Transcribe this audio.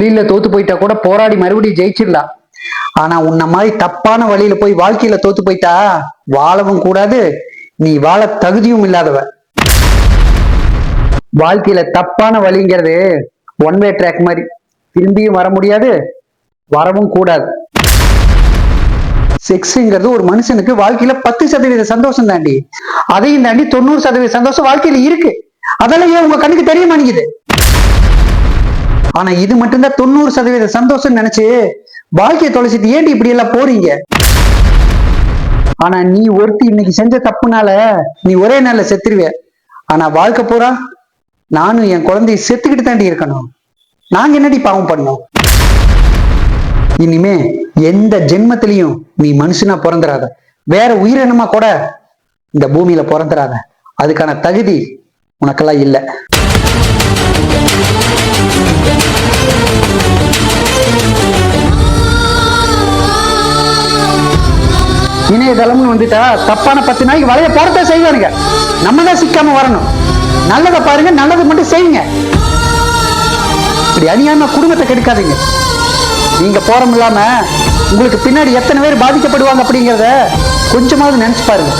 வெளியில தோத்து போயிட்டா கூட போராடி மறுபடியும் ஜெயிச்சிடலாம். ஆனா உன்ன மாதிரி தப்பான வழியில போய் வாழ்க்கையில தோத்து போயிட்டா வாழவும் கூடாது, நீ வாழ தகுதியும் இல்லாதவ. வாழ்க்கையில தப்பான வழிங்கிறது ஒன் வே ட்ராக் மாதிரி, திரும்பியும் வர முடியாது, வரவும் கூடாது. செக்ஸ்ங்கிறது ஒரு மனுஷனுக்கு வாழ்க்கையில 10% சந்தோஷம் தாண்டி, அதையும் தாண்டி 90% சந்தோஷம் வாழ்க்கையில இருக்கு. அதெல்லாம் ஏன் உங்க கண்ணுக்கு தெரிய மாட்டேங்குது? ஆனா இது மட்டும்தான் 90% சந்தோஷம் நினைச்சு வாழ்க்கையை தொலைச்சிட்டு ஏன்டி இப்படி எல்லாம் போறீங்க? ஆனா நீ ஒருத்தி இன்னைக்கு செஞ்ச தப்புனால நீ ஒரே நாள்ல செத்துருவ. ஆனா வாழ்க்கை பூரா நானும் என் குழந்தைய செத்துக்கிட்டு தாண்டி இருக்கணும். நாங்க என்னடி பாவம் பண்ணோம்? இனிமே எந்த ஜென்மத்திலையும் நீ மனுஷனா பிறந்துடாத, வேற உயிரினமா கூட இந்த பூமியில பிறந்துடாத. அதுக்கான தகுதி உனக்கெல்லாம் இல்லை. இணையதளம்னு வந்துட்டா தப்பான 10 நாளைக்கு வலைய போறத செய்வானுங்க. நம்ம தான் சிக்காம வரணும். நல்லதை பாருங்க, நல்லதை மட்டும் செய்யுங்க. இப்படி அநியாயமா குடும்பத்தை கெடுக்காதீங்க. நீங்க போறம் இல்லாம உங்களுக்கு பின்னாடி எத்தனை பேர் பாதிக்கப்படுவாங்க அப்படிங்கிறத கொஞ்சமாவது நினைச்சு பாருங்க.